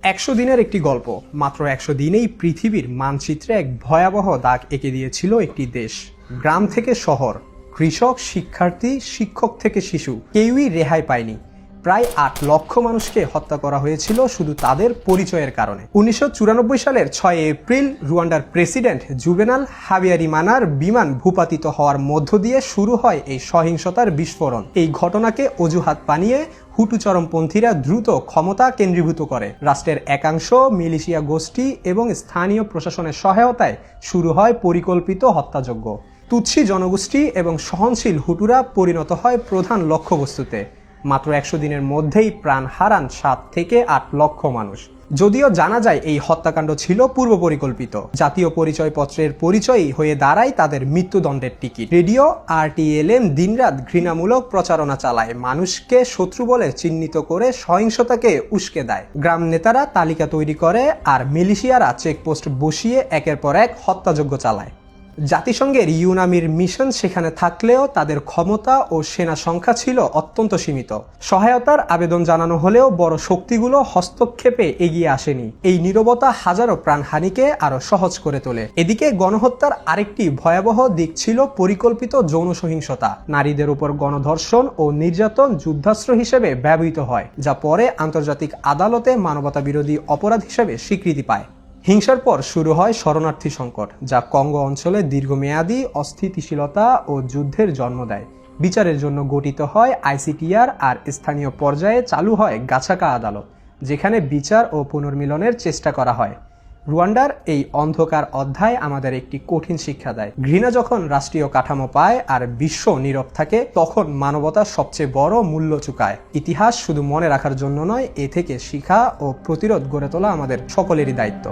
100 দিনের একটি গল্প। মাত্র 100 দিনেই পৃথিবীর মানচিত্রে এক ভয়াবহ দাগ এঁকে দিয়েছিল একটি দেশ। গ্রাম থেকে শহর, কৃষক, শিক্ষার্থী, শিক্ষক থেকে শিশু, কেউই রেহাই পায়নি। প্রায় 8 লক্ষ মানুষকে হত্যা করা হয়েছিল শুধু তাদের পরিচয়ের কারণে। 1994 সালের 6 এপ্রিল রুয়ান্ডার প্রেসিডেন্ট জুভেনাল হাবিয়ারিমানার বিমান ভূপাতিত হওয়ার মধ্য দিয়ে শুরু হয় এই সহিংসতার বিস্ফোরণ। এই ঘটনাকে অজুহাত বানিয়ে হুটু চরমপন্থীরা দ্রুত ক্ষমতা কেন্দ্রীভূত করে। রাষ্ট্রের একাংশ, মিলিশিয়া গোষ্ঠী এবং স্থানীয় প্রশাসনের সহায়তায় শুরু হয় পরিকল্পিত হত্যাযজ্ঞ। তুৎসি জনগোষ্ঠী এবং সহনশীল হুটুরা পরিণত হয় প্রধান লক্ষ্যবস্তুতে। মাত্র 100 দিনের মধ্যেই প্রাণ হারান 7 থেকে 8 লক্ষ মানুষ। যদিও জানা যায় এই হত্যাকাণ্ড ছিল পূর্ব পরিকল্পিত, জাতীয় পরিচয়পত্রের পরিচয়ই হয়ে দাঁড়ায় তাদের মৃত্যুদণ্ডের টিকিট। রেডিও RTLM দিনরাত ঘৃণামূলক প্রচারণা চালায়, মানুষকে শত্রু বলে চিহ্নিত করে সহিংসতাকে উস্কে দেয়। গ্রাম নেতারা তালিকা তৈরি করে আর মিলিশিয়ারা চেকপোস্ট বসিয়ে একের পর এক হত্যাযজ্ঞ চালায়। জাতিসংঘের ইউনামির মিশন সেখানে থাকলেও তাদের ক্ষমতা ও সেনা সংখ্যা ছিল অত্যন্ত সীমিত। সহায়তার আবেদন জানানো হলেও বড় শক্তিগুলো হস্তক্ষেপে এগিয়ে আসেনি। এই নীরবতা হাজারো প্রাণহানিকে আরো সহজ করে তোলে। এদিকে গণহত্যার আরেকটি ভয়াবহ দিক ছিল পরিকল্পিত যৌন সহিংসতা। নারীদের উপর গণধর্ষণ ও নির্যাতন যুদ্ধাস্ত্র হিসেবে ব্যবহৃত হয়, যা পরে আন্তর্জাতিক আদালতে মানবতা বিরোধী অপরাধ হিসেবে স্বীকৃতি পায়। হিংসার পর শুরু হয় শরণার্থী সংকট, যা কঙ্গো অঞ্চলে দীর্ঘমেয়াদী অস্থিতিশীলতা ও যুদ্ধের জন্ম দেয়। বিচারের জন্য গঠিত হয় ICTR আর স্থানীয় পর্যায়ে চালু হয় গাছাকা আদালত, যেখানে বিচার ও পুনর্মিলনের চেষ্টা করা হয়। রুয়ান্ডার এই অন্ধকার অধ্যায় আমাদের একটি কঠিন শিক্ষা দেয়। ঘৃণা যখন রাষ্ট্রীয় কাঠামো পায় আর বিশ্ব নীরব থাকে, তখন মানবতা সবচেয়ে বড় মূল্য চুকায়। ইতিহাস শুধু মনে রাখার জন্য নয়, এ থেকে শিক্ষা ও প্রতিরোধ গড়ে তোলা আমাদের সকলেরই দায়িত্ব।